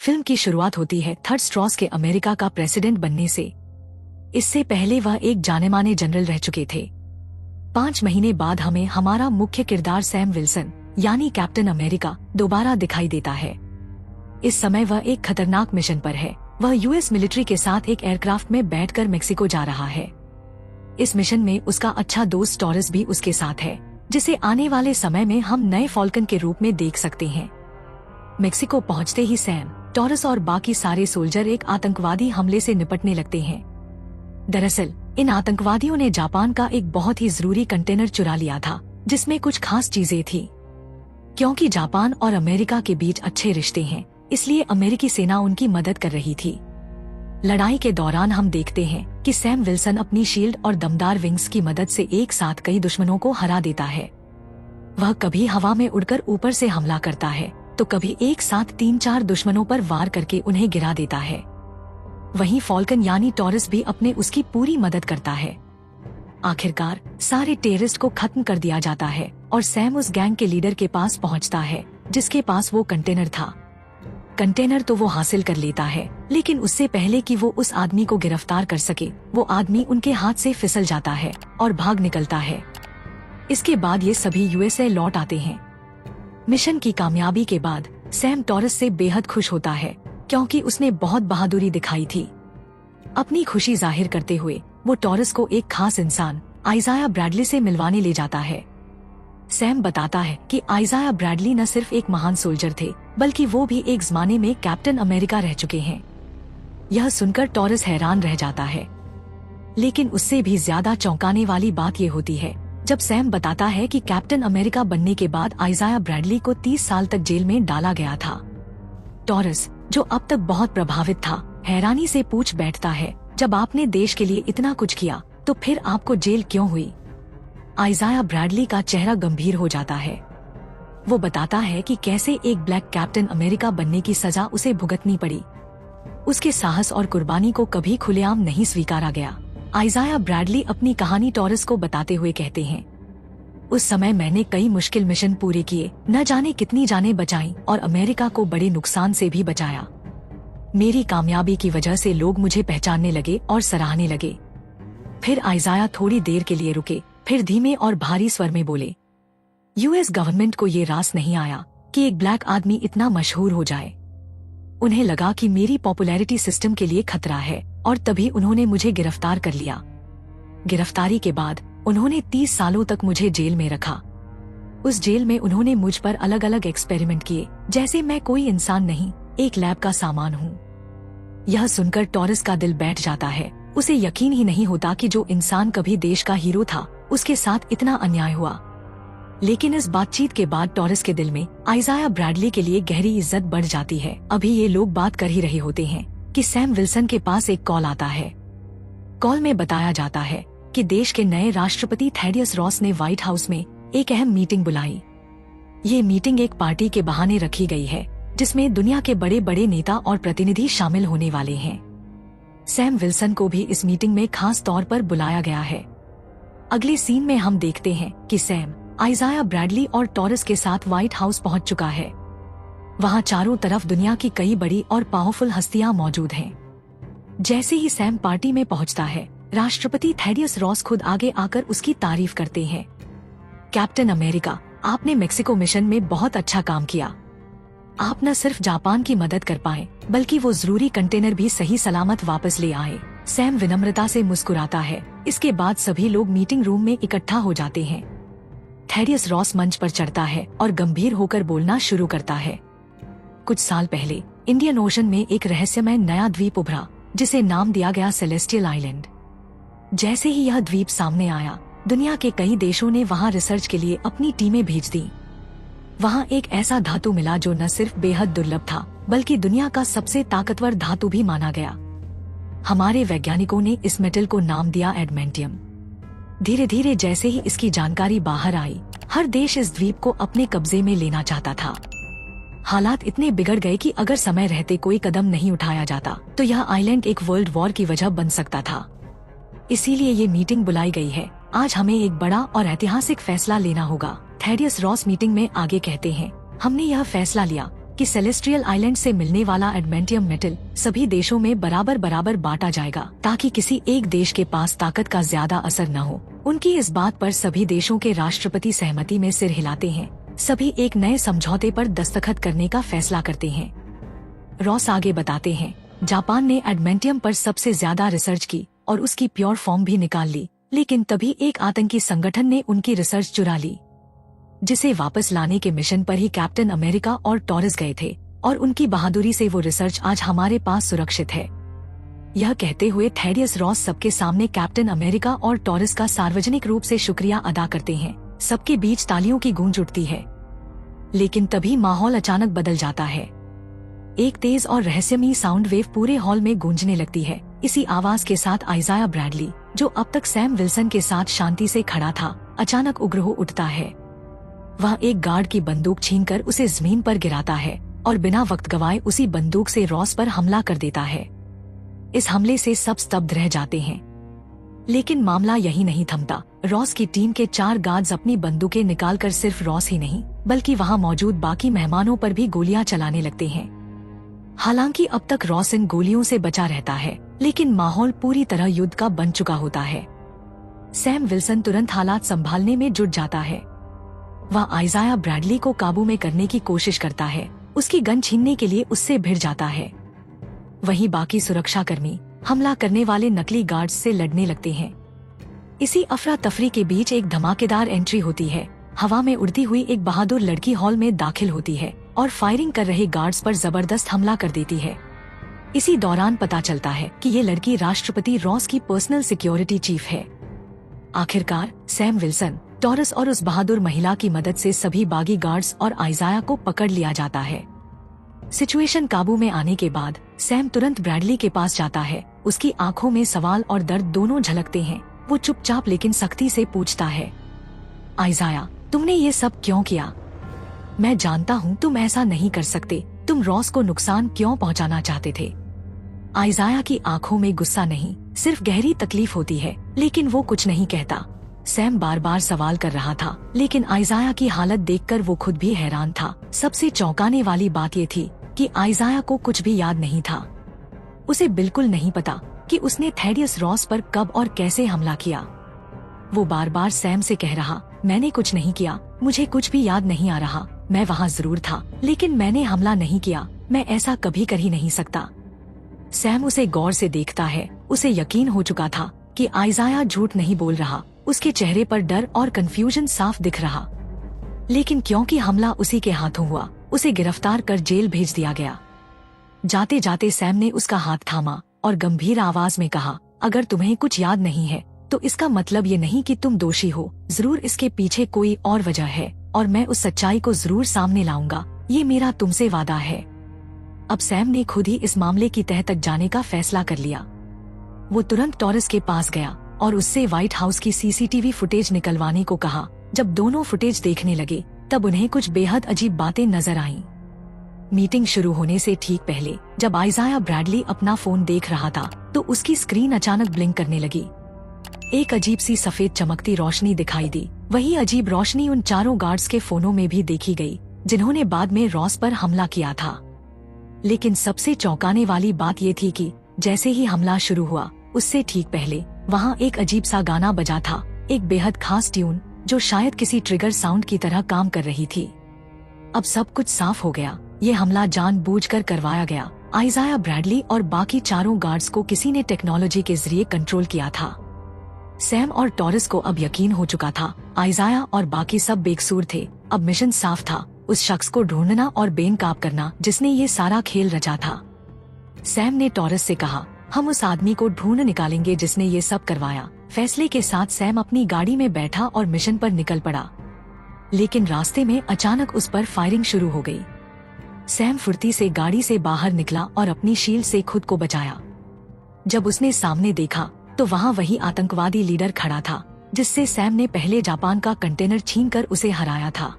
Film की शुरुआत होती है थर्ड स्ट्रॉस के अमेरिका का प्रेसिडेंट बनने से। इससे पहले वह एक जाने-माने जनरल रह चुके थे। 5 महीने बाद हमें हमारा मुख्य किरदार सैम विल्सन यानी कैप्टन अमेरिका दोबारा दिखाई देता है। इस समय वह एक खतरनाक मिशन पर है। वह यूएस मिलिट्री के साथ एक एयरक्राफ्ट में बैठकर मेक्सिको जा रहा है। इस मिशन में उसका अच्छा दोस्त टॉरस भी उसके साथ है, जिसे आने वाले समय में हम नए फॉल्कन के रूप में देख सकते हैं। मेक्सिको पहुंचते ही सैम, टॉरस और बाकी सारे सोल्जर एक आतंकवादी हमले से निपटने लगते हैं। दरअसल इन आतंकवादियों ने जापान का एक बहुत ही जरूरी कंटेनर चुरा लिया था, जिसमें कुछ खास चीजें थी। क्योंकि जापान और अमेरिका के बीच अच्छे रिश्ते हैं, इसलिए अमेरिकी सेना उनकी मदद कर रही थी। लड़ाई के दौरान हम देखते हैं कि सैम विल्सन अपनी शील्ड और दमदार विंग्स की मदद से एक साथ कई दुश्मनों को हरा देता है। वह कभी हवा में उड़कर ऊपर से हमला करता है, तो कभी एक साथ 3-4 दुश्मनों पर वार करके उन्हें गिरा देता है। वहीं फॉल्कन यानी टॉरस भी अपने उसकी पूरी मदद करता है। आखिरकार सारे टेररिस्ट को खत्म कर दिया जाता है और सैम उस गैंग के लीडर के पास पहुंचता है, जिसके पास वो कंटेनर था। कंटेनर तो वो हासिल कर लेता है, लेकिन उससे पहले कि वो उस आदमी को गिरफ्तार कर सके, वो आदमी उनके हाथ से फिसल जाता है और भाग निकलता है। इसके बाद ये सभी यूएसए लौट आते हैं। मिशन की कामयाबी के बाद सैम टॉरस से बेहद खुश होता है, क्योंकि उसने बहुत बहादुरी दिखाई थी। अपनी खुशी जाहिर करते हुए वो टॉरस को एक खास इंसान आइजाया ब्रैडली से मिलवाने ले जाता है। सैम बताता है कि आइजाया ब्रैडली न सिर्फ एक महान सोल्जर थे, बल्कि वो भी एक जमाने में कैप्टन अमेरिका रह चुके हैं। यह सुनकर टॉरस हैरान रह जाता है, लेकिन उससे भी ज्यादा चौंकाने वाली बात ये होती है जब सैम बताता है कि कैप्टन अमेरिका बनने के बाद आइजाया ब्रैडली को 30 साल तक जेल में डाला गया था। टॉरस, जो अब तक बहुत प्रभावित था, हैरानी से पूछ बैठता है, जब आपने देश के लिए इतना कुछ किया तो फिर आपको जेल क्यों हुई? आइजाया ब्रैडली का चेहरा गंभीर हो जाता है। वो बताता है कि कैसे एक ब्लैक कैप्टन अमेरिका बनने की सजा उसे भुगतनी पड़ी। उसके साहस और कुर्बानी को कभी खुलेआम नहीं स्वीकारा गया। आइजाया ब्रैडली अपनी कहानी टॉरस को बताते हुए कहते हैं, उस समय मैंने कई मुश्किल मिशन पूरे किए, न जाने कितनी जानें बचाईं और अमेरिका को बड़े नुकसान से भी बचाया। मेरी कामयाबी की वजह से लोग मुझे पहचानने लगे और सराहने लगे। फिर आइजाया थोड़ी देर के लिए रुके, फिर धीमे और भारी स्वर में बोले, यूएस गवर्नमेंट को ये रास नहीं आया कि एक ब्लैक आदमी इतना मशहूर हो जाए। उन्हें लगा कि मेरी पॉपुलैरिटी सिस्टम के लिए खतरा है और तभी उन्होंने मुझे गिरफ्तार कर लिया। गिरफ्तारी के बाद उन्होंने 30 सालों तक मुझे जेल में रखा। उस जेल में उन्होंने मुझ पर अलग अलग एक्सपेरिमेंट किए, जैसे मैं कोई इंसान नहीं, एक लैब का सामान हूँ। यह सुनकर टॉरस का दिल बैठ जाता है। उसे यकीन ही नहीं होता कि जो इंसान कभी देश का हीरो था, उसके साथ इतना अन्याय हुआ। लेकिन इस बातचीत के बाद टॉरस के दिल में आइजाया ब्रैडली के लिए गहरी इज्जत बढ़ जाती है। अभी ये लोग बात कर ही रहे होते हैं कि सैम विल्सन के पास एक कॉल आता है। कॉल में बताया जाता है कि देश के नए राष्ट्रपति थैडियस रॉस ने व्हाइट हाउस में एक अहम मीटिंग बुलाई। ये मीटिंग एक पार्टी के बहाने रखी गई है, जिसमें दुनिया के बड़े बड़े नेता और प्रतिनिधि शामिल होने वाले हैं। सैम विल्सन को भी इस मीटिंग में खास तौर पर बुलाया गया है। अगले सीन में हम देखते हैं कि सैम आइजाया ब्रैडली और टॉरस के साथ व्हाइट हाउस पहुंच चुका है। वहां चारों तरफ दुनिया की कई बड़ी और पावरफुल हस्तियां मौजूद हैं। जैसे ही सैम पार्टी में पहुंचता है, राष्ट्रपति थैडियस रॉस खुद आगे आकर उसकी तारीफ करते हैं। कैप्टन अमेरिका, आपने मेक्सिको मिशन में बहुत अच्छा काम किया। आप न सिर्फ जापान की मदद कर पाए, बल्कि वो जरूरी कंटेनर भी सही सलामत वापस ले आए। सैम विनम्रता से मुस्कुराता है। इसके बाद सभी लोग मीटिंग रूम में इकट्ठा हो जाते हैं। थैडियस रॉस मंच पर चढ़ता है और गंभीर होकर बोलना शुरू करता है। कुछ साल पहले इंडियन ओशन में एक रहस्यमय नया द्वीप उभरा, जिसे नाम दिया गया सेलेस्टियल आइलैंड। जैसे ही यह द्वीप सामने आया, दुनिया के कई देशों ने वहां रिसर्च के लिए अपनी टीमें भेज दी। वहां एक ऐसा धातु मिला जो न सिर्फ बेहद दुर्लभ था, बल्कि दुनिया का सबसे ताकतवर धातु भी माना गया। हमारे वैज्ञानिकों ने इस मेटल को नाम दिया एडमेंटियम। धीरे धीरे जैसे ही इसकी जानकारी बाहर आई, हर देश इस द्वीप को अपने कब्जे में लेना चाहता था। हालात इतने बिगड़ गए कि अगर समय रहते कोई कदम नहीं उठाया जाता, तो यह आइलैंड एक वर्ल्ड वॉर की वजह बन सकता था। इसीलिए ये मीटिंग बुलाई गई है। आज हमें एक बड़ा और ऐतिहासिक फैसला लेना होगा। थैडियस रॉस मीटिंग में आगे कहते हैं, हमने यह फैसला लिया कि सेलेस्ट्रियल आइलैंड से मिलने वाला एडमेंटियम मेटल सभी देशों में बराबर बराबर बांटा जाएगा, ताकि किसी एक देश के पास ताकत का ज्यादा असर न हो। उनकी इस बात पर सभी देशों के राष्ट्रपति सहमति में सिर हिलाते हैं। सभी एक नए समझौते पर दस्तखत करने का फैसला करते हैं। रॉस आगे बताते हैं, जापान ने एडमेंटियम पर सबसे ज्यादा रिसर्च की और उसकी प्योर फॉर्म भी निकाल ली, लेकिन तभी एक आतंकी संगठन ने उनकी रिसर्च चुरा ली, जिसे वापस लाने के मिशन पर ही कैप्टन अमेरिका और टॉरस गए थे, और उनकी बहादुरी से वो रिसर्च आज हमारे पास सुरक्षित है। यह कहते हुए थैडियस रॉस सबके सामने कैप्टन अमेरिका और टॉरस का सार्वजनिक रूप से शुक्रिया अदा करते हैं। सबके बीच तालियों की गूंज उठती है, लेकिन तभी माहौल अचानक बदल जाता है। एक तेज और रहस्यमयी साउंड वेव पूरे हॉल में गूंजने लगती है। इसी आवाज के साथ आइजाया ब्रैडली, जो अब तक सैम विल्सन के साथ शांति से खड़ा था, अचानक उग्र हो उठता है। वह एक गार्ड की बंदूक छीनकर उसे जमीन पर गिराता है और बिना वक्त गवाए उसी बंदूक से रॉस पर हमला कर देता है। इस हमले से सब स्तब्ध रह जाते हैं, लेकिन मामला यही नहीं थमता। रॉस की टीम के 4 गार्ड्स अपनी बंदूकें निकालकर सिर्फ रॉस ही नहीं, बल्कि वहां मौजूद बाकी मेहमानों पर भी गोलियां चलाने लगते हैं। हालांकि अब तक रॉस इन गोलियों से बचा रहता है, लेकिन माहौल पूरी तरह युद्ध का बन चुका होता है। सैम विल्सन तुरंत हालात संभालने में जुट जाता है। वह आइजाया ब्रैडली को काबू में करने की कोशिश करता है, उसकी गन छीनने के लिए उससे भिड़ जाता है। वहीं बाकी सुरक्षाकर्मी हमला करने वाले नकली गार्ड्स से लड़ने लगते हैं। इसी अफरा तफरी के बीच एक धमाकेदार एंट्री होती है। हवा में उड़ती हुई एक बहादुर लड़की हॉल में दाखिल होती है और फायरिंग कर रहे गार्ड्स पर जबरदस्त हमला कर देती है। इसी दौरान पता चलता है कि ये लड़की राष्ट्रपति रॉस की पर्सनल सिक्योरिटी चीफ है। आखिरकार सैम विल्सन, टॉरस और उस बहादुर महिला की मदद से सभी बागी गार्ड्स और आइजाया को पकड़ लिया जाता है। सिचुएशन काबू में आने के बाद सैम तुरंत ब्रैडली के पास जाता है। उसकी आंखों में सवाल और दर्द दोनों झलकते हैं। वो चुपचाप लेकिन सख्ती से पूछता है, आइजाया, तुमने ये सब क्यों किया? मैं जानता हूँ तुम ऐसा नहीं कर सकते। तुम रॉस को नुकसान क्यों पहुँचाना चाहते थे? आइजाया की आंखों में गुस्सा नहीं, सिर्फ गहरी तकलीफ होती है, लेकिन वो कुछ नहीं कहता। सैम बार बार सवाल कर रहा था, लेकिन आइजाया की हालत देखकर वो खुद भी हैरान था। सबसे चौंकाने वाली बात ये थी कि आइजाया को कुछ भी याद नहीं था। उसे बिल्कुल नहीं पता कि उसने थैडियस रॉस पर कब और कैसे हमला किया। वो बार बार सैम से कह रहा, मैंने कुछ नहीं किया, मुझे कुछ भी याद नहीं आ रहा, मैं वहाँ जरूर था, लेकिन मैंने हमला नहीं किया, मैं ऐसा कभी कर ही नहीं सकता। सैम उसे गौर से देखता है। उसे यकीन हो चुका था कि आइजाया झूठ नहीं बोल रहा। उसके चेहरे पर डर और कंफ्यूजन साफ दिख रहा। लेकिन क्योंकि हमला उसी के हाथों हुआ, उसे गिरफ्तार कर जेल भेज दिया गया। जाते जाते सैम ने उसका हाथ थामा और गंभीर आवाज में कहा, अगर तुम्हें कुछ याद नहीं है तो इसका मतलब ये नहीं कि तुम दोषी हो। जरूर इसके पीछे कोई और वजह है और मैं उस सच्चाई को जरूर सामने लाऊंगा। ये मेरा तुमसे वादा है। अब सैम ने खुद ही इस मामले की तह तक जाने का फैसला कर लिया। वो तुरंत टॉरस के पास गया और उससे व्हाइट हाउस की सीसीटीवी फुटेज निकलवाने को कहा। जब दोनों फुटेज देखने लगे तब उन्हें कुछ बेहद अजीब बातें नजर आईं। मीटिंग शुरू होने से ठीक पहले जब आइजाया ब्रैडली अपना फोन देख रहा था तो उसकी स्क्रीन अचानक ब्लिंक करने लगी। एक अजीब सी सफेद चमकती रोशनी दिखाई दी। वही अजीब रोशनी उन 4 गार्ड्स के फोनों में भी देखी गई, जिन्होंने बाद में रॉस पर हमला किया था। लेकिन सबसे चौंकाने वाली बात ये थी कि जैसे ही हमला शुरू हुआ उससे ठीक पहले वहाँ एक अजीब सा गाना बजा था, एक बेहद खास ट्यून जो शायद किसी ट्रिगर साउंड की तरह काम कर रही थी। अब सब कुछ साफ हो गया। ये हमला जानबूझकर करवाया गया। आइजाया ब्रैडली और बाकी 4 गार्ड्स को किसी ने टेक्नोलॉजी के जरिए कंट्रोल किया था। सैम और टॉरस को अब यकीन हो चुका था, आइजाया और बाकी सब बेकसूर थे। अब मिशन साफ था, उस शख्स को ढूंढना और बेनकाब करना जिसने ये सारा खेल रचा था। सैम ने टॉरस से कहा, हम उस आदमी को ढूंढ निकालेंगे जिसने ये सब करवाया। फैसले के साथ सैम अपनी गाड़ी में बैठा और मिशन पर निकल पड़ा। लेकिन रास्ते में अचानक उस पर फायरिंग शुरू हो गई। सैम फुर्ती से गाड़ी से बाहर निकला और अपनी शील्ड से खुद को बचाया। जब उसने सामने देखा तो वहाँ वही आतंकवादी लीडर खड़ा था जिससे सैम ने पहले जापान का कंटेनर छीनकर उसे हराया था।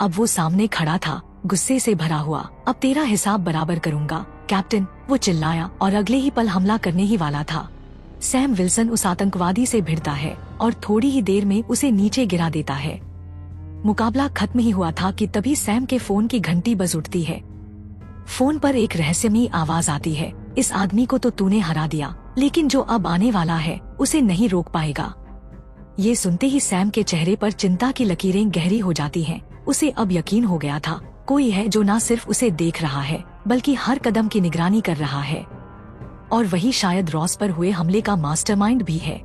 अब वो सामने खड़ा था, गुस्से से भरा हुआ। अब तेरा हिसाब बराबर करूंगा कैप्टन, वो चिल्लाया और अगले ही पल हमला करने ही वाला था। सैम विल्सन उस आतंकवादी से भिड़ता है और थोड़ी ही देर में उसे नीचे गिरा देता है। मुकाबला खत्म ही हुआ था कि तभी सैम के फोन की घंटी बज उठती है। फोन पर एक रहस्यमयी आवाज आती है, इस आदमी को तो तूने हरा दिया, लेकिन जो अब आने वाला है उसे नहीं रोक पाएगा। ये सुनते ही सैम के चेहरे पर चिंता की लकीरें गहरी हो जाती हैं। उसे अब यकीन हो गया था, कोई है जो न सिर्फ उसे देख रहा है बल्कि हर कदम की निगरानी कर रहा है, और वही शायद रॉस पर हुए हमले का मास्टरमाइंड भी है।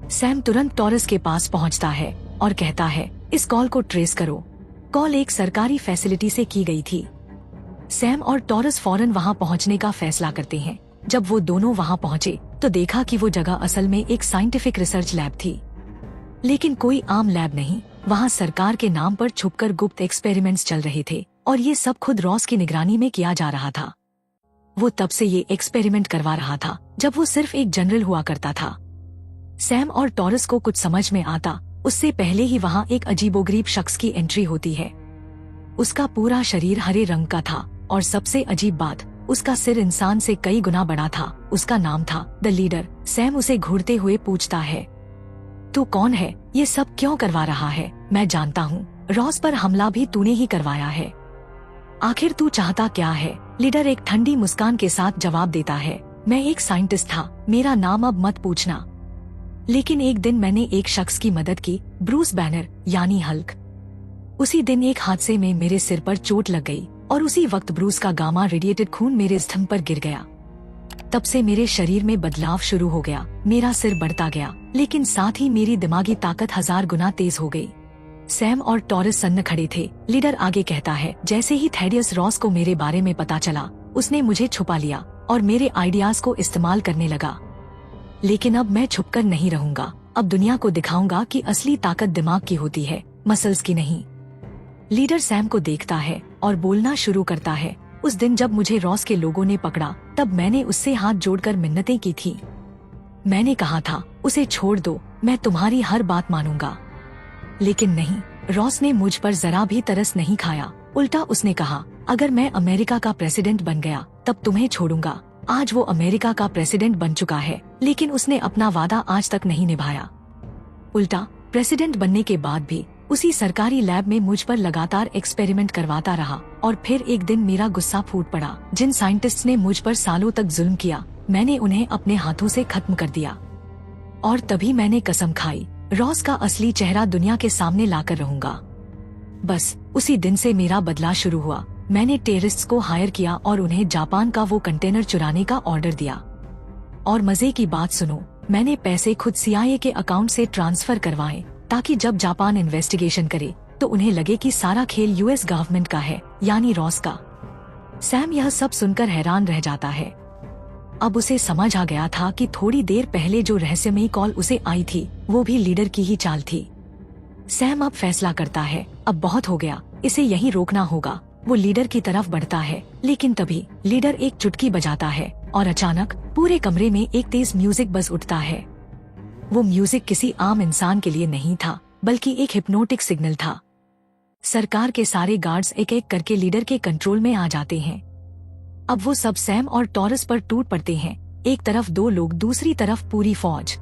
सैम तुरंत टॉरस के पास पहुंचता है और कहता है, इस कॉल को ट्रेस करो। कॉल एक सरकारी फैसिलिटी से की गई थी। सैम और टॉरस फौरन वहां पहुंचने का फैसला करते हैं। जब वो दोनों वहां पहुंचे तो देखा कि वो जगह असल में एक साइंटिफिक रिसर्च लैब थी, लेकिन कोई आम लैब नहीं। वहां सरकार के नाम पर छुपकर गुप्त एक्सपेरिमेंट्स चल रहे थे, और ये सब खुद रॉस की निगरानी में किया जा रहा था। वो तब से ये एक्सपेरिमेंट करवा रहा था जब वो सिर्फ एक जनरल हुआ करता था। सैम और टॉरस को कुछ समझ में आता उससे पहले ही वहां एक अजीबोगरीब शख्स की एंट्री होती है। उसका पूरा शरीर हरे रंग का था, और सबसे अजीब बात, उसका सिर इंसान से कई गुना बड़ा था। उसका नाम था द लीडर। सैम उसे घूरते हुए पूछता है, तू कौन है? ये सब क्यों करवा रहा है? मैं जानता हूँ, रॉस पर हमला भी तूने ही करवाया है। आखिर तू चाहता क्या है? लीडर एक ठंडी मुस्कान के साथ जवाब देता है, मैं एक साइंटिस्ट था, मेरा नाम अब मत पूछना। लेकिन एक दिन मैंने एक शख्स की मदद की, ब्रूस बैनर यानी हल्क। उसी दिन एक हादसे में मेरे सिर पर चोट लग गई, और उसी वक्त ब्रूस का गामा रेडिएटेड खून मेरे स्तंभ पर गिर गया। तब से मेरे शरीर में बदलाव शुरू हो गया। मेरा सिर बढ़ता गया, लेकिन साथ ही मेरी दिमागी ताकत 1000 गुना तेज हो गई। सैम और टॉरस सन्न खड़े थे। लीडर आगे कहता है, जैसे ही थैडियस रॉस को मेरे बारे में पता चला, उसने मुझे छुपा लिया और मेरे आइडियाज को इस्तेमाल करने लगा। लेकिन अब मैं छुपकर नहीं रहूंगा। अब दुनिया को दिखाऊंगा कि असली ताकत दिमाग की होती है, मसल्स की नहीं। लीडर सैम को देखता है और बोलना शुरू करता है, उस दिन जब मुझे रॉस के लोगों ने पकड़ा, तब मैंने उससे हाथ जोड़कर मिन्नतें की थी। मैंने कहा था, उसे छोड़ दो, मैं तुम्हारी हर बात मानूंगा। लेकिन नहीं, रॉस ने मुझ पर जरा भी तरस नहीं खाया। उल्टा उसने कहा, अगर मैं अमेरिका का प्रेसिडेंट बन गया तब तुम्हें छोड़ूंगा। आज वो अमेरिका का प्रेसिडेंट बन चुका है, लेकिन उसने अपना वादा आज तक नहीं निभाया। उल्टा प्रेसिडेंट बनने के बाद भी उसी सरकारी लैब में मुझ पर लगातार एक्सपेरिमेंट करवाता रहा, और फिर एक दिन मेरा गुस्सा फूट पड़ा। जिन साइंटिस्ट्स ने मुझ पर सालों तक जुल्म किया, मैंने उन्हें अपने हाथों से खत्म कर दिया। और तभी मैंने कसम खाई, रॉस का असली चेहरा दुनिया के सामने लाकर रहूंगा। बस उसी दिन से मेरा बदला शुरू हुआ। मैंने टेररिस्ट्स को हायर किया और उन्हें जापान का वो कंटेनर चुराने का ऑर्डर दिया। और मजे की बात सुनो, मैंने पैसे खुद CIA के अकाउंट से ट्रांसफर करवाए, ताकि जब जापान इन्वेस्टिगेशन करे तो उन्हें लगे कि सारा खेल US गवर्नमेंट का है, यानी रॉस का। सैम यह सब सुनकर हैरान रह जाता है। अब उसे समझ आ गया था कि थोड़ी देर पहले जो रहस्यमयी कॉल उसे आई थी, वो भी लीडर की ही चाल थी। सैम अब फैसला करता है, अब बहुत हो गया, इसे यहीं रोकना होगा। वो लीडर की तरफ बढ़ता है, लेकिन तभी लीडर एक चुटकी बजाता है और अचानक पूरे कमरे में एक तेज म्यूजिक बज उठता है। वो म्यूजिक किसी आम इंसान के लिए नहीं था, बल्कि एक हिप्नोटिक सिग्नल था। सरकार के सारे गार्ड्स एक एक करके लीडर के कंट्रोल में आ जाते हैं। अब वो सब सैम और टॉरस पर टूट पड़ते हैं। एक तरफ 2 लोग, दूसरी तरफ पूरी फौज।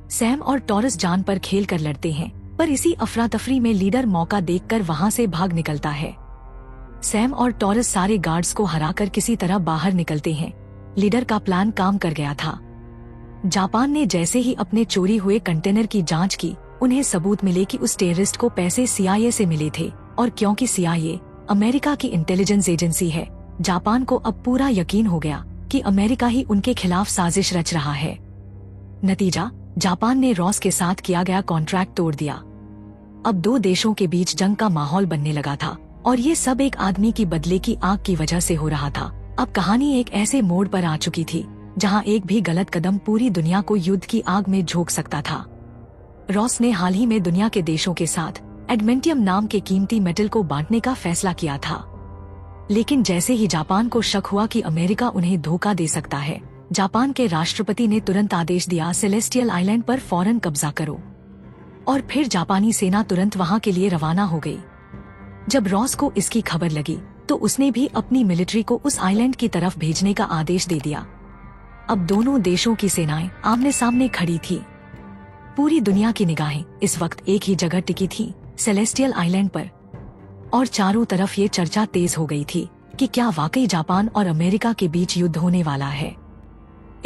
सैम और टॉरस जान पर खेल कर लड़ते हैं, पर इसी अफरा तफरी में लीडर मौका देखकर वहां से भाग निकलता है। सैम और टॉरस सारे गार्ड्स को हराकर किसी तरह बाहर निकलते हैं। लीडर का प्लान काम कर गया था। जापान ने जैसे ही अपने चोरी हुए कंटेनर की जांच की, उन्हें सबूत मिले कि उस टेररिस्ट को पैसे CIA से मिले थे, और क्योंकि CIA अमेरिका की इंटेलिजेंस एजेंसी है, जापान को अब पूरा यकीन हो गया कि अमेरिका ही उनके खिलाफ साजिश रच रहा है। नतीजा, जापान ने रॉस के साथ किया गया कॉन्ट्रैक्ट तोड़ दिया। अब 2 देशों के बीच जंग का माहौल बनने लगा था, और ये सब एक आदमी की बदले की आग की वजह से हो रहा था। अब कहानी एक ऐसे मोड़ पर आ चुकी थी जहां एक भी गलत कदम पूरी दुनिया को युद्ध की आग में झोंक सकता था। रॉस ने हाल ही में दुनिया के देशों के साथ एडमेंटियम नाम के कीमती मेटल को बांटने का फैसला किया था। लेकिन जैसे ही जापान को शक हुआ कि अमेरिका उन्हें धोखा दे सकता है, जापान के राष्ट्रपति ने तुरंत आदेश दिया, सेलेस्टियल आइलैंड पर फौरन कब्जा करो। और फिर जापानी सेना तुरंत वहां के लिए रवाना हो गई। जब रॉस को इसकी खबर लगी तो उसने भी अपनी मिलिट्री को उस आइलैंड की तरफ भेजने का आदेश दे दिया। अब दोनों देशों की सेनाएं आमने सामने खड़ी थी। पूरी दुनिया की निगाहें इस वक्त एक ही जगह टिकी थी। सेलेस्टियल आइलैंड पर, और चारों तरफ ये चर्चा तेज हो गई थी कि क्या वाकई जापान और अमेरिका के बीच युद्ध होने वाला है।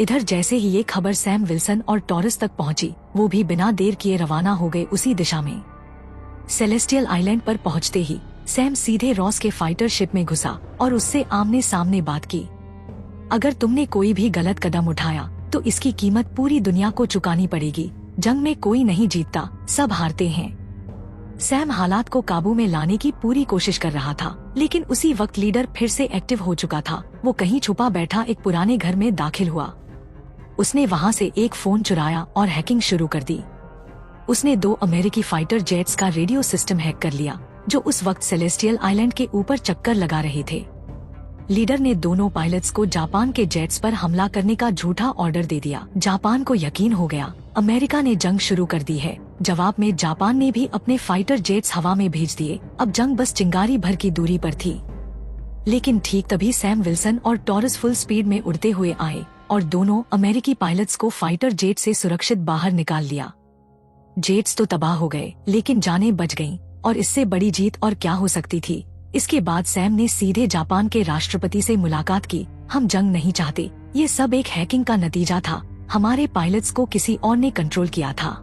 इधर जैसे ही ये खबर सैम विल्सन और टॉरस तक पहुंची, वो भी बिना देर किए रवाना हो गए उसी दिशा में। सेलेस्टियल आइलैंड पर पहुंचते ही सैम सीधे रॉस के फाइटर शिप में घुसा और उससे आमने सामने बात की। अगर तुमने कोई भी गलत कदम उठाया तो इसकी कीमत पूरी दुनिया को चुकानी पड़ेगी। जंग में कोई नहीं जीतता, सब हारते हैं। सैम हालात को काबू में लाने की पूरी कोशिश कर रहा था, लेकिन उसी वक्त लीडर फिर से एक्टिव हो चुका था। वो कहीं छुपा बैठा एक पुराने घर में दाखिल हुआ। उसने वहां से एक फोन चुराया और हैकिंग शुरू कर दी। उसने 2 अमेरिकी फाइटर जेट्स का रेडियो सिस्टम हैक कर लिया, जो उस वक्त सेलेस्टियल आइलैंड के ऊपर चक्कर लगा रहे थे। लीडर ने दोनों पायलट्स को जापान के जेट्स पर हमला करने का झूठा ऑर्डर दे दिया। जापान को यकीन हो गया, अमेरिका ने जंग शुरू कर दी है। जवाब में जापान ने भी अपने फाइटर जेट्स हवा में भेज दिए। अब जंग बस चिंगारी भर की दूरी पर थी। लेकिन ठीक तभी सैम विल्सन और टॉरस फुल स्पीड में उड़ते हुए आए और दोनों अमेरिकी पायलट्स को फाइटर जेट से सुरक्षित बाहर निकाल लिया। जेट्स तो तबाह हो गए, लेकिन जानें बच गईं, और इससे बड़ी जीत और क्या हो सकती थी। इसके बाद सैम ने सीधे जापान के राष्ट्रपति से मुलाकात की। हम जंग नहीं चाहते, ये सब एक हैकिंग का नतीजा था। हमारे पायलट्स को किसी और ने कंट्रोल किया था।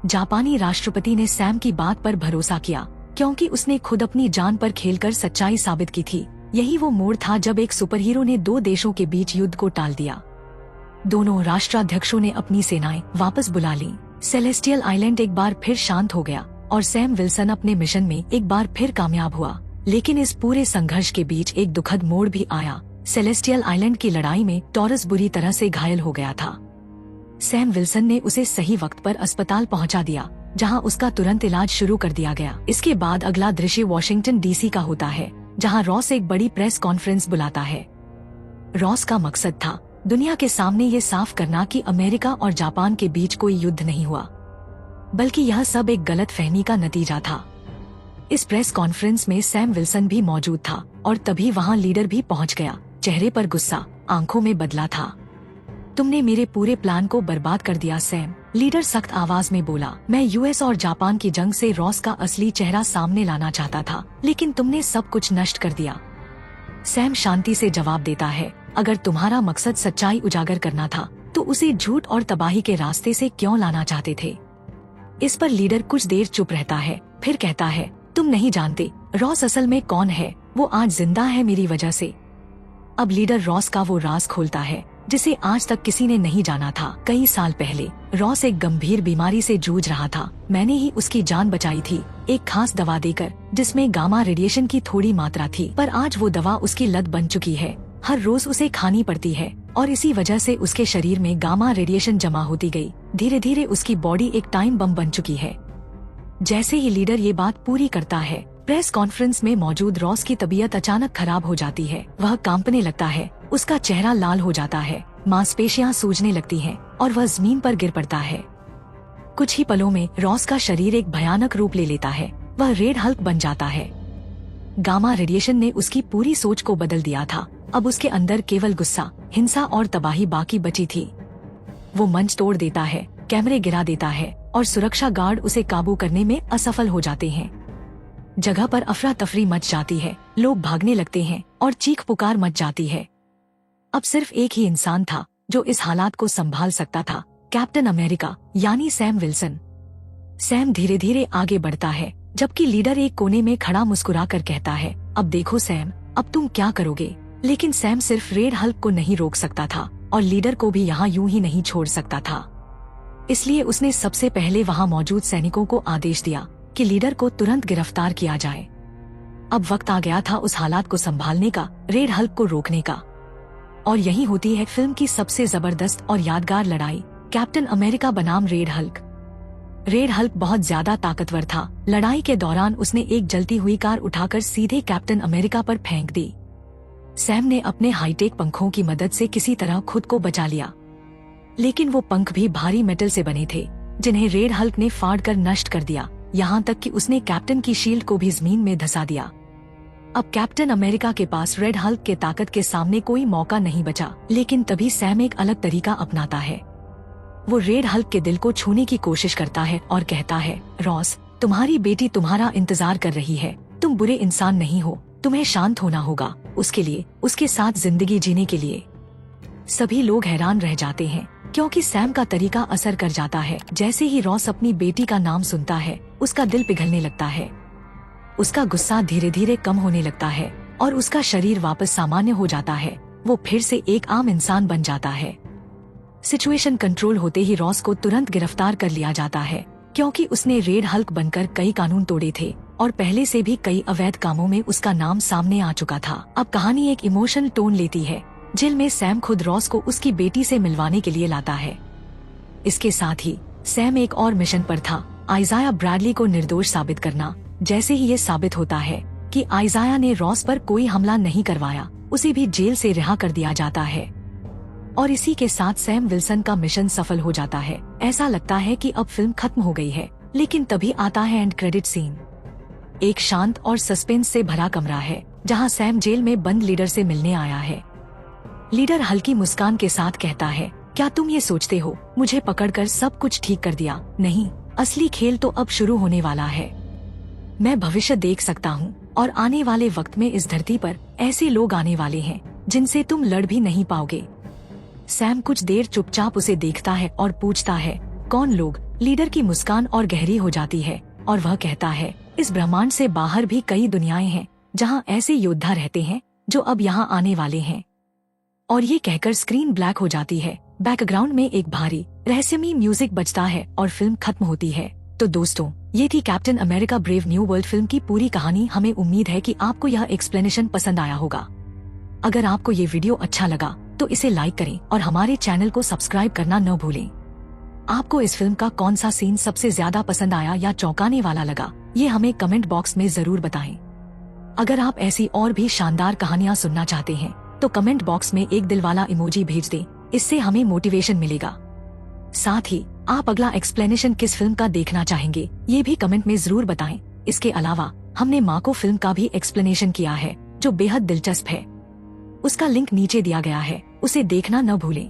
जापानी राष्ट्रपति ने सैम की बात पर भरोसा किया, क्योंकि उसने खुद अपनी जान पर खेलकर सच्चाई साबित की थी। यही वो मोड़ था जब एक सुपरहीरो ने 2 देशों के बीच युद्ध को टाल दिया। दोनों राष्ट्राध्यक्षों ने अपनी सेनाएं वापस बुला लीं। सेलेस्टियल आइलैंड एक बार फिर शांत हो गया और सैम विल्सन अपने मिशन में एक बार फिर कामयाब हुआ। लेकिन इस पूरे संघर्ष के बीच एक दुखद मोड़ भी आया। सेलेस्टियल आइलैंड की लड़ाई में टॉरस बुरी तरह से घायल हो गया था। सैम विल्सन ने उसे सही वक्त पर अस्पताल पहुंचा दिया, जहां उसका तुरंत इलाज शुरू कर दिया गया। इसके बाद अगला दृश्य वॉशिंगटन डीसी का होता है, जहां रॉस एक बड़ी प्रेस कॉन्फ्रेंस बुलाता है। रॉस का मकसद था दुनिया के सामने ये साफ करना कि अमेरिका और जापान के बीच कोई युद्ध नहीं हुआ, बल्कि यह सब एक गलत फहमी का नतीजा था। इस प्रेस कॉन्फ्रेंस में सैम विल्सन भी मौजूद था और तभी वहां लीडर भी पहुंच गया। चेहरे पर गुस्सा, आंखों में बदला था। तुमने मेरे पूरे प्लान को बर्बाद कर दिया सैम, लीडर सख्त आवाज में बोला। मैं यूएस और जापान की जंग से रॉस का असली चेहरा सामने लाना चाहता था, लेकिन तुमने सब कुछ नष्ट कर दिया। सैम शांति से जवाब देता है, अगर तुम्हारा मकसद सच्चाई उजागर करना था तो उसे झूठ और तबाही के रास्ते से क्यों लाना चाहते थे। इस पर लीडर कुछ देर चुप रहता है, फिर कहता है, तुम नहीं जानते रॉस असल में कौन है। वो आज जिंदा है मेरी वजह से। अब लीडर रॉस का वो राज खोलता है जिसे आज तक किसी ने नहीं जाना था। कई साल पहले रॉस एक गंभीर बीमारी से जूझ रहा था। मैंने ही उसकी जान बचाई थी, एक खास दवा देकर जिसमें गामा रेडिएशन की थोड़ी मात्रा थी। पर आज वो दवा उसकी लत बन चुकी है। हर रोज उसे खानी पड़ती है और इसी वजह से उसके शरीर में गामा रेडिएशन जमा होती गई। धीरे धीरे उसकी बॉडी एक टाइम बम बन चुकी है। जैसे ही लीडर ये बात पूरी करता है, प्रेस कॉन्फ्रेंस में मौजूद रॉस की तबीयत अचानक खराब हो जाती है। वह कांपने लगता है, उसका चेहरा लाल हो जाता है, मांसपेशियां सूजने लगती हैं और वह जमीन पर गिर पड़ता है। कुछ ही पलों में रॉस का शरीर एक भयानक रूप ले लेता है। वह रेड हल्क बन जाता है। गामा रेडिएशन ने उसकी पूरी सोच को बदल दिया था। अब उसके अंदर केवल गुस्सा, हिंसा और तबाही बाकी बची थी। वो मंच तोड़ देता है, कैमरे गिरा देता है और सुरक्षा गार्ड उसे काबू करने में असफल हो जाते हैं। जगह पर अफरा तफरी मच जाती है, लोग भागने लगते हैं और चीख पुकार मच जाती है। अब सिर्फ एक ही इंसान था जो इस हालात को संभाल सकता था, कैप्टन अमेरिका यानी सैम विल्सन। सैम धीरे धीरे आगे बढ़ता है, जबकि लीडर एक कोने में खड़ा मुस्कुराकर कहता है, अब देखो सैम, अब तुम क्या करोगे। लेकिन सैम सिर्फ रेड हल्क को नहीं रोक सकता था और लीडर को भी यहाँ यूं ही नहीं छोड़ सकता था। इसलिए उसने सबसे पहले वहाँ मौजूद सैनिकों को आदेश दिया कि लीडर को तुरंत गिरफ्तार किया जाए। अब वक्त आ गया था उस हालात को संभालने का, रेड हल्क को रोकने का। और यही होती है फिल्म की सबसे जबरदस्त और यादगार लड़ाई, कैप्टन अमेरिका बनाम रेड हल्क। रेड हल्क बहुत ज्यादा ताकतवर था। लड़ाई के दौरान उसने एक जलती हुई कार उठाकर सीधे कैप्टन अमेरिका पर फेंक दी। सैम ने अपने हाईटेक पंखों की मदद से किसी तरह खुद को बचा लिया, लेकिन वो पंख भी भारी मेटल से बने थे, जिन्हें रेड हल्क ने फाड़ कर नष्ट कर दिया। यहाँ तक कि उसने कैप्टन की शील्ड को भी जमीन में धंसा दिया। अब कैप्टन अमेरिका के पास रेड हल्क के ताकत के सामने कोई मौका नहीं बचा। लेकिन तभी सैम एक अलग तरीका अपनाता है। वो रेड हल्क के दिल को छूने की कोशिश करता है और कहता है, रॉस, तुम्हारी बेटी तुम्हारा इंतजार कर रही है। तुम बुरे इंसान नहीं हो, तुम्हें शांत होना होगा उसके लिए, उसके साथ जिंदगी जीने के लिए। सभी लोग हैरान रह जाते हैं क्योंकि सैम का तरीका असर कर जाता है। जैसे ही रॉस अपनी बेटी का नाम सुनता है, उसका दिल पिघलने लगता है। उसका गुस्सा धीरे धीरे कम होने लगता है और उसका शरीर वापस सामान्य हो जाता है। वो फिर से एक आम इंसान बन जाता है। सिचुएशन कंट्रोल होते ही रॉस को तुरंत गिरफ्तार कर लिया जाता है क्योंकि उसने रेड हल्क बनकर कई कानून तोड़े थे और पहले से भी कई अवैध कामों में उसका नाम सामने आ चुका था। अब कहानी एक इमोशनल टोन लेती है। जेल में सैम खुद रॉस को उसकी बेटी से मिलवाने के लिए लाता है। इसके साथ ही सैम एक और मिशन पर था, आइजाया ब्रैडली को निर्दोष साबित करना। जैसे ही ये साबित होता है कि आइजाया ने रॉस पर कोई हमला नहीं करवाया, उसे भी जेल से रिहा कर दिया जाता है। और इसी के साथ सैम विल्सन का मिशन सफल हो जाता है। ऐसा लगता है कि अब फिल्म खत्म हो गई है, लेकिन तभी आता है एंड क्रेडिट सीन। एक शांत और सस्पेंस से भरा कमरा है जहां सैम जेल में बंद लीडर से मिलने आया है। लीडर हल्की मुस्कान के साथ कहता है, क्या तुम ये सोचते हो मुझे पकड़कर सब कुछ ठीक कर दिया? नहीं, असली खेल तो अब शुरू होने वाला है। मैं भविष्य देख सकता हूँ और आने वाले वक्त में इस धरती पर ऐसे लोग आने वाले हैं जिनसे तुम लड़ भी नहीं पाओगे। सैम कुछ देर चुपचाप उसे देखता है और पूछता है, कौन लोग? लीडर की मुस्कान और गहरी हो जाती है और वह कहता है, इस ब्रह्मांड से बाहर भी कई दुनियाएं हैं जहां ऐसे योद्धा रहते हैं जो अब यहाँ आने वाले हैं। और ये कहकर स्क्रीन ब्लैक हो जाती है। बैकग्राउंड में एक भारी रहस्यमयी म्यूजिक बजता है और फिल्म खत्म होती है। तो दोस्तों, ये थी captain America brave new world film की पूरी कहानी। हमें उम्मीद है कि आपको यह एक्सप्लेनेशन पसंद आया होगा। अगर आपको ये वीडियो अच्छा लगा तो इसे लाइक करें और हमारे चैनल को सब्सक्राइब करना न भूलें। आपको इस फिल्म का कौन सा सीन सबसे ज्यादा पसंद आया या चौंकाने वाला लगा, ये हमें कमेंट बॉक्स में जरूर बताएं। अगर आप ऐसी और भी शानदार कहानियाँ सुनना चाहते हैं तो कमेंट बॉक्स में एक दिल वाला इमोजी भेज दें, इससे हमें मोटिवेशन मिलेगा। साथ ही आप अगला एक्सप्लेनेशन किस फिल्म का देखना चाहेंगे, ये भी कमेंट में जरूर बताएं। इसके अलावा हमने माको फिल्म का भी एक्सप्लेनेशन किया है जो बेहद दिलचस्प है। उसका लिंक नीचे दिया गया है, उसे देखना न भूलें।